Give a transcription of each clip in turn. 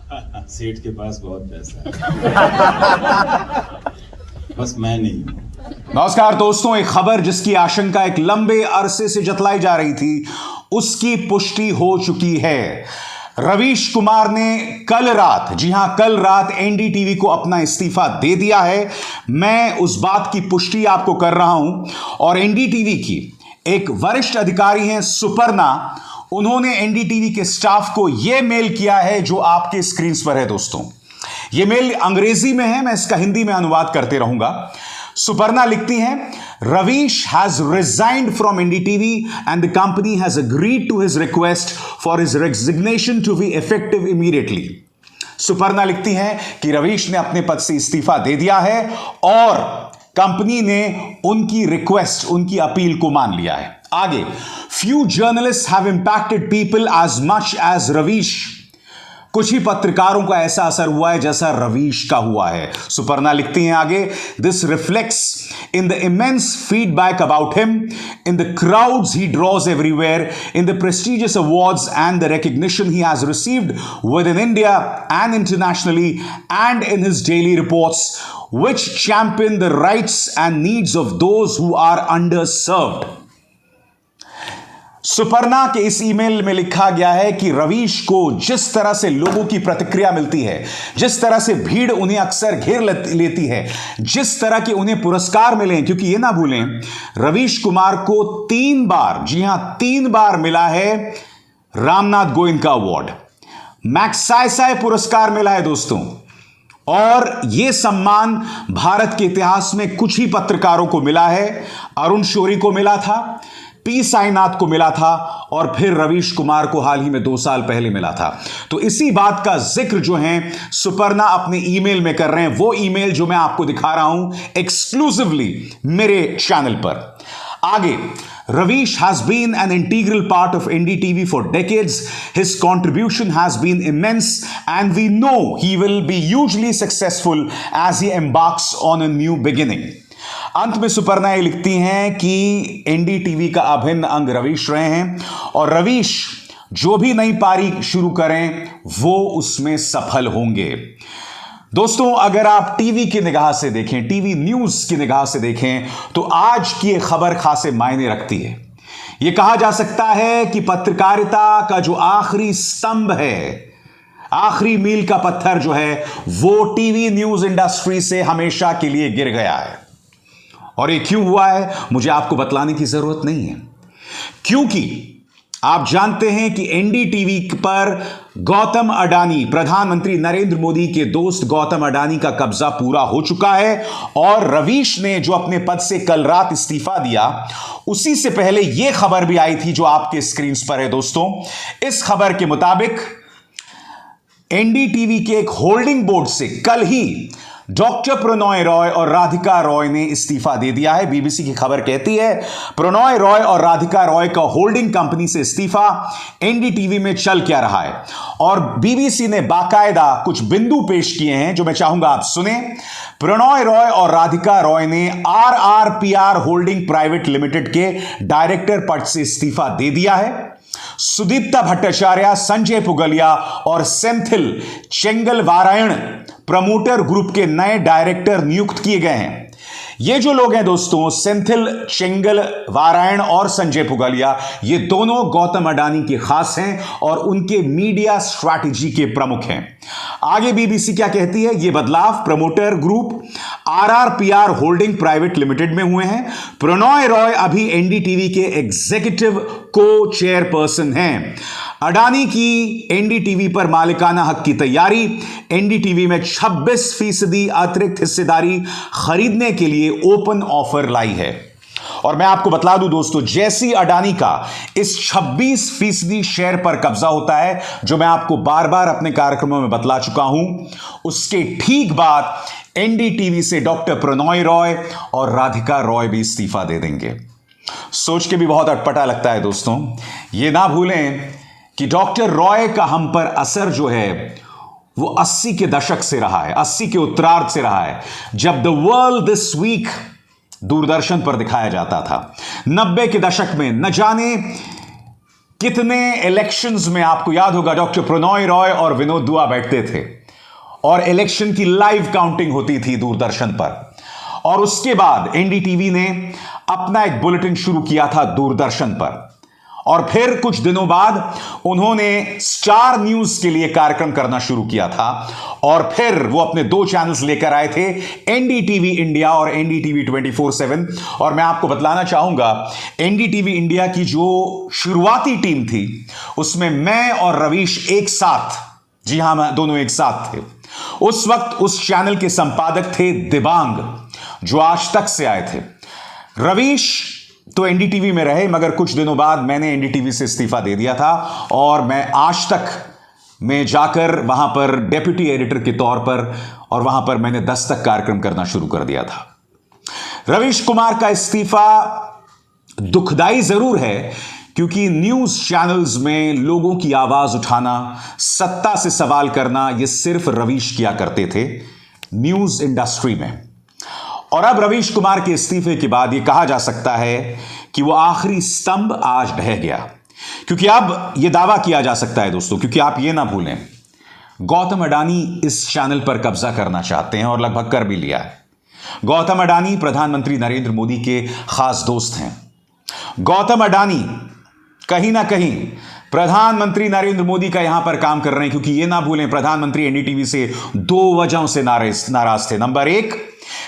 सेठ के पास बहुत पैसा है। बस मैं नहीं हूं। नमस्कार दोस्तों, एक खबर जिसकी आशंका एक लंबे अरसे से जतलाई जा रही थी, उसकी पुष्टि हो चुकी है। रवीश कुमार ने कल रात, जी हां कल रात, एनडीटीवी को अपना इस्तीफा दे दिया है। मैं उस बात की पुष्टि आपको कर रहा हूं। और एनडीटीवी की एक वरिष्ठ अधिकारी हैं सुपर्णा, उन्होंने एनडीटीवी के स्टाफ को यह मेल किया है जो आपके स्क्रीन पर है दोस्तों। यह मेल अंग्रेजी में है, मैं इसका हिंदी में अनुवाद करते रहूंगा। सुपर्णा लिखती हैं, Ravish has resigned from NDTV and the company has agreed to his request for his resignation to be effective immediately. Suparna लिखती हैं कि रवीश ने अपने पद से इस्तीफा दे दिया है और कंपनी ने उनकी रिक्वेस्ट, उनकी अपील को मान लिया है। आगे, few journalists have impacted people as much as Ravish. कुछ ही पत्रकारों का ऐसा असर हुआ है जैसा रवीश का हुआ है। सुपर्णा लिखती हैं आगे, this reflects in the immense feedback about him, in the crowds he drawers everywhere, in the prestigious awards and the recognition he has received with in India and internationally and in his daily reports which champion the rights and needs of those who are underserved। Suparna के इस email में लिखा गया है कि रवीश को जिस तरह से लोगों की प्रतिक्रिया मिलती है, जिस तरह से भीड़ उन्हें अक्सर घेर लेती है, जिस तरह के उन्हें पुरस्कार मिले, क्योंकि ये ना भूलें रवीश कुमार को 3 बार, जी हां 3 बार मिला है रामनाथ गोयनका अवार्ड, मैग्सेसे पुरस्कार मिला है दोस्तों। और यह सम्मान भारत के इतिहास में कुछ ही पत्रकारों को मिला है। अरुण शौरी को मिला था, पी साईनाथ को मिला था और फिर रवीश कुमार को हाल ही में 2 साल पहले मिला था। तो इसी बात का जिक्र जो है सुपर्णा अपने ईमेल में कर रहे हैं, वो ईमेल जो मैं आपको दिखा रहा हूं एक्सक्लूसिवली मेरे चैनल पर। आगे, Ravish has been an integral part of NDTV for decades. His contribution has been immense and we know he will be hugely successful as he embarks on a new beginning. अंत में सुपर्णा ये लिखती हैं कि NDTV का अभिन्न अंग रवीश रहे हैं और रवीश जो भी नई पारी शुरू करें वो उसमें सफल होंगे। दोस्तों, अगर आप टीवी की निगाह से देखें, टीवी न्यूज की निगाह से देखें, तो आज की यह खबर खासे मायने रखती है। यह कहा जा सकता है कि पत्रकारिता का जो आखिरी स्तंभ है, आखिरी मील का पत्थर जो है, वो टीवी न्यूज इंडस्ट्री से हमेशा के लिए गिर गया है। और ये क्यों हुआ है मुझे आपको बतलाने की जरूरत नहीं है, क्योंकि आप जानते हैं कि एनडीटीवी पर गौतम अडानी, प्रधानमंत्री नरेंद्र मोदी के दोस्त गौतम अडानी का कब्जा पूरा हो चुका है। और रवीश ने जो अपने पद से कल रात इस्तीफा दिया, उसी से पहले यह खबर भी आई थी जो आपके स्क्रीन पर है दोस्तों। इस खबर के मुताबिक एनडीटीवी के एक होल्डिंग बोर्ड से कल ही डॉक्टर प्रणॉय रॉय और राधिका रॉय ने इस्तीफा दे दिया है। बीबीसी की खबर कहती है, प्रणॉय रॉय और राधिका रॉय का होल्डिंग कंपनी से इस्तीफा एनडीटीवी में चल क्या रहा है। और बीबीसी ने बाकायदा कुछ बिंदु पेश किए हैं जो मैं चाहूंगा आप सुने। प्रणॉय रॉय और राधिका रॉय ने आरआरपीआर होल्डिंग प्राइवेट लिमिटेड के डायरेक्टर पद से इस्तीफा दे दिया है। सुदीप्ता भट्टाचार्य, संजय पुगलिया और सेंथिल चेंगलवारायण प्रमोटर ग्रुप के नए डायरेक्टर नियुक्त किए गए हैं। ये जो लोग हैं दोस्तों, सेंथिल चेंगलवारायण और संजय पुगलिया, ये दोनों गौतम अडानी के खास हैं और उनके मीडिया स्ट्रैटेजी के प्रमुख हैं। आगे बीबीसी क्या कहती है, ये बदलाव promoter group RRPR holding private limited में हुए हैं। प्रणॉय रॉय अभी एनडीटीवी के एग्जीक्यूटिव को चेयरपर्सन हैं। अडानी की एनडीटीवी पर मालिकाना हक की तैयारी, एनडीटीवी में 26% अतिरिक्त हिस्सेदारी खरीदने के लिए ओपन ऑफर लाई है। और मैं आपको बतला दूं दोस्तों, जैसी अडानी का इस 26% शेयर पर कब्जा होता है, जो मैं आपको बार बार अपने कार्यक्रमों में बतला चुका हूं, उसके ठीक बाद एनडीटीवी से डॉक्टर प्रणॉय रॉय और राधिका रॉय भी इस्तीफा दे देंगे। सोच के भी बहुत अटपटा लगता है दोस्तों। यह ना भूलें कि डॉक्टर रॉय का हम पर असर जो है वो 80 के दशक से रहा है, 80 के उत्तरार्ध से रहा है, जब the world this week Doordarshan पर दिखाया जाता था। 90 के दशक में न जाने कितने इलेक्शंस में आपको याद होगा डॉक्टर प्रणॉय रॉय और विनोद दुआ बैठते थे और इलेक्शन की लाइव काउंटिंग होती थी दूरदर्शन पर। और उसके बाद एनडीटीवी ने अपना एक बुलेटिन शुरू किया था दूरदर्शन पर, और फिर कुछ दिनों बाद उन्होंने स्टार न्यूज के लिए कार्यक्रम करना शुरू किया था, और फिर वो अपने 2 चैनल्स लेकर आए थे, एनडीटीवी इंडिया और एनडीटीवी 24/7। और मैं आपको बतलाना चाहूंगा, एनडीटीवी इंडिया की जो शुरुआती टीम थी उसमें मैं और रवीश एक साथ, जी हां, मैं दोनों एक साथ थे। उस वक्त उस चैनल के संपादक थे दिबांग, जो आज तक से आए थे। रवीश तो एनडीटीवी में रहे, मगर कुछ दिनों बाद मैंने एनडीटीवी से इस्तीफा दे दिया था और मैं आज तक में जाकर वहां पर डेप्यूटी एडिटर के तौर पर, और वहां पर मैंने 10 तक कार्यक्रम करना शुरू कर दिया था। रवीश कुमार का इस्तीफा दुखदाई जरूर है, क्योंकि न्यूज चैनल्स में लोगों की आवाज उठाना, सत्ता से सवाल करना, यह सिर्फ रवीश किया करते थे न्यूज इंडस्ट्री में। और अब रवीश कुमार के इस्तीफे के बाद यह कहा जा सकता है कि वह आखिरी स्तंभ आज ढह गया, क्योंकि अब यह दावा किया जा सकता है दोस्तों, क्योंकि आप यह ना भूलें, गौतम अडानी इस चैनल पर कब्जा करना चाहते हैं और लगभग कर भी लिया है। गौतम अडानी प्रधानमंत्री नरेंद्र मोदी के खास दोस्त हैं। गौतम अडानी कहीं ना कहीं प्रधानमंत्री नरेंद्र मोदी का यहां पर काम कर रहे हैं, क्योंकि यह ना भूलें, प्रधानमंत्री एनडीटीवी से 2 वजहों से नाराज थे। नंबर 1,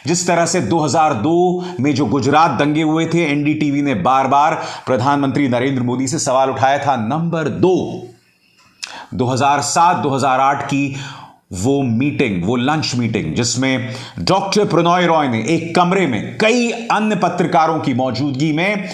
जिस तरह से 2002 में जो गुजरात दंगे हुए थे, एनडीटीवी ने बार बार प्रधानमंत्री नरेंद्र मोदी से सवाल उठाया था। नंबर 2, 2007-2008 की वो मीटिंग, वो लंच मीटिंग, जिसमें डॉक्टर प्रणॉय रॉय ने एक कमरे में कई अन्य पत्रकारों की मौजूदगी में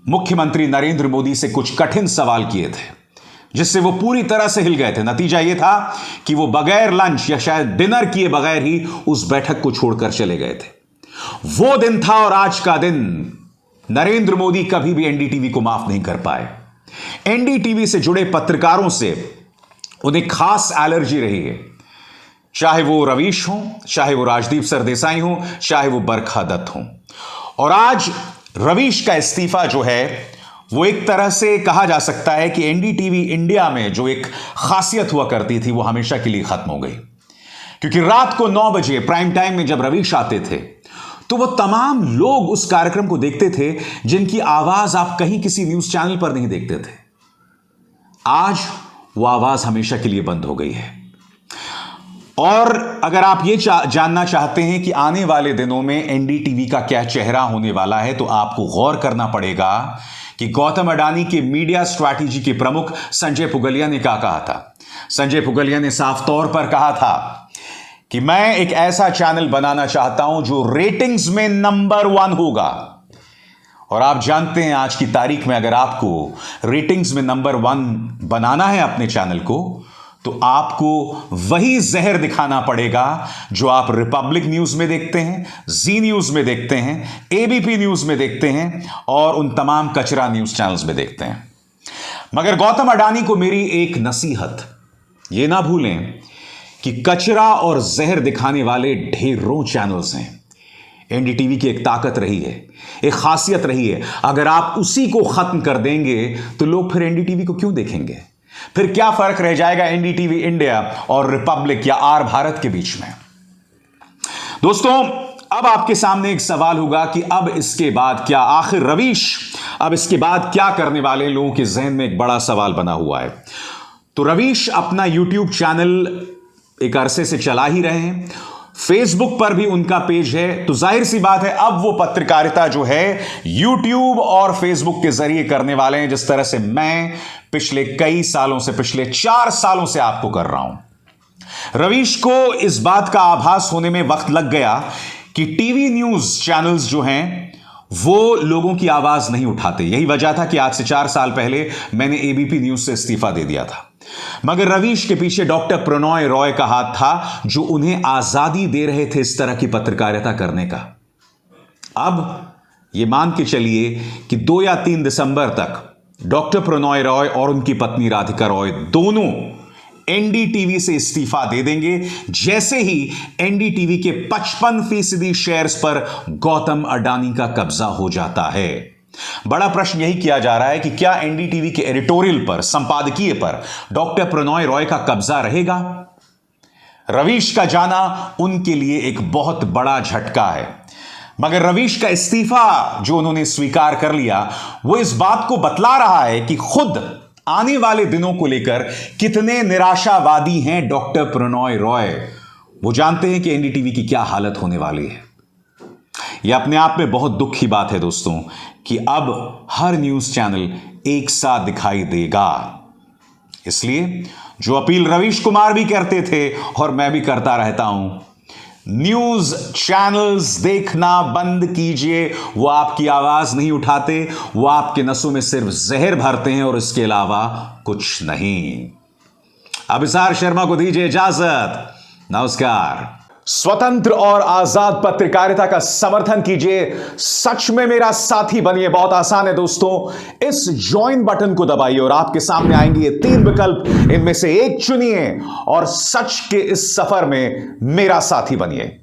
मुख्यमंत्री नरेंद्र मोदी से कुछ कठिन सवाल किए थे, जिससे वो पूरी तरह से हिल गए थे। नतीजा यह था कि वो बगैर लंच या शायद डिनर किए बगैर ही उस बैठक को छोड़कर चले गए थे। वो दिन था और आज का दिन नरेंद्र मोदी कभी भी एनडीटीवी को माफ नहीं कर पाए। एनडीटीवी से जुड़े पत्रकारों से उन्हें खास एलर्जी रही है, चाहे वो रवीश हो, चाहे वो राजदीप सरदेसाई हो, चाहे वो बरखा दत्त हो। और आज रवीश का इस्तीफा जो है, वो एक तरह से कहा जा सकता है कि एनडीटीवी इंडिया में जो एक खासियत हुआ करती थी, वो हमेशा के लिए खत्म हो गई। क्योंकि रात को 9 बजे प्राइम टाइम में जब रवीश आते थे, तो वो तमाम लोग उस कार्यक्रम को देखते थे जिनकी आवाज आप कहीं किसी न्यूज चैनल पर नहीं देखते थे। आज वो आवाज हमेशा के लिए बंद हो गई है। और अगर आप ये जानना चाहते हैं कि आने वाले दिनों में एनडीटीवी का क्या चेहरा होने वाला है, तो आपको गौर करना पड़ेगा कि गौतम अडानी के मीडिया स्ट्रैटेजी के प्रमुख संजय पुगलिया ने क्या कहा था। संजय पुगलिया ने साफ तौर पर कहा था कि मैं एक ऐसा चैनल बनाना चाहता हूं जो रेटिंग्स में नंबर 1 होगा। और आप जानते हैं, आज की तारीख में अगर आपको रेटिंग्स में नंबर 1 बनाना है अपने चैनल को, तो आपको वही जहर दिखाना पड़ेगा जो आप रिपब्लिक न्यूज में देखते हैं, जी न्यूज में देखते हैं, एबीपी न्यूज में देखते हैं और उन तमाम कचरा न्यूज चैनल्स में देखते हैं। मगर गौतम अडानी को मेरी एक नसीहत, यह ना भूलें कि कचरा और जहर दिखाने वाले ढेरों चैनल्स हैं। एनडीटीवी की एक ताकत रही है, एक खासियत रही है। अगर आप उसी को खत्म कर देंगे तो लोग फिर एनडीटीवी को क्यों देखेंगे? फिर क्या फर्क रह जाएगा एनडीटीवी इंडिया और रिपब्लिक या आर भारत के बीच में? दोस्तों, अब आपके सामने एक सवाल होगा कि अब इसके बाद क्या, आखिर रवीश अब इसके बाद क्या करने वाले? लोगों के जहन में एक बड़ा सवाल बना हुआ है। तो रवीश अपना यूट्यूब चैनल एक अरसे से चला ही रहे हैं, फेसबुक पर भी उनका पेज है, तो जाहिर सी बात है अब वो पत्रकारिता जो है यूट्यूब और फेसबुक के जरिए करने वाले हैं, जिस तरह से मैं पिछले कई सालों से, पिछले 4 सालों से आपको कर रहा हूं। रवीश को इस बात का आभास होने में वक्त लग गया कि टीवी न्यूज चैनल्स जो हैं वो लोगों की आवाज नहीं उठाते। यही वजह था कि आज से 4 साल पहले मैंने एबीपी न्यूज से इस्तीफा दे दिया था। मगर रवीश के पीछे डॉक्टर प्रणॉय रॉय का हाथ था, जो उन्हें आजादी दे रहे थे इस तरह की पत्रकारिता करने का। अब यह मान के चलिए कि 2 या 3 दिसंबर तक डॉक्टर प्रणॉय रॉय और उनकी पत्नी राधिका रॉय दोनों एनडीटीवी से इस्तीफा दे देंगे, जैसे ही एनडीटीवी के 55% शेयर्स पर गौतम अडानी का कब्जा हो जाता है। बड़ा प्रश्न यही किया जा रहा है कि क्या एनडीटीवी के एडिटोरियल पर, संपादकीय पर डॉक्टर प्रणॉय रॉय का कब्जा रहेगा? रवीश का जाना उनके लिए एक बहुत बड़ा झटका है, मगर रवीश का इस्तीफा जो उन्होंने स्वीकार कर लिया वो इस बात को बतला रहा है कि खुद आने वाले दिनों को लेकर कितने निराशावादी हैं डॉक्टर प्रणॉय रॉय। वो जानते हैं कि एनडीटीवी की क्या हालत होने वाली है। यह अपने आप में बहुत दुख की बात है दोस्तों कि अब हर न्यूज चैनल एक साथ दिखाई देगा। इसलिए जो अपील रवीश कुमार भी करते थे और मैं भी करता रहता हूं, न्यूज चैनल्स देखना बंद कीजिए। वो आपकी आवाज नहीं उठाते, वो आपके नसों में सिर्फ जहर भरते हैं और इसके अलावा कुछ नहीं। अभिसार शर्मा को दीजिए इजाजत। नमस्कार। स्वतंत्र और आजाद पत्रकारिता का समर्थन कीजिए, सच में मेरा साथी बनिए। बहुत आसान है दोस्तों, इस ज्वाइन बटन को दबाइए और आपके सामने आएंगे ये 3 विकल्प, इनमें से एक चुनिए और सच के इस सफर में मेरा साथी बनिए।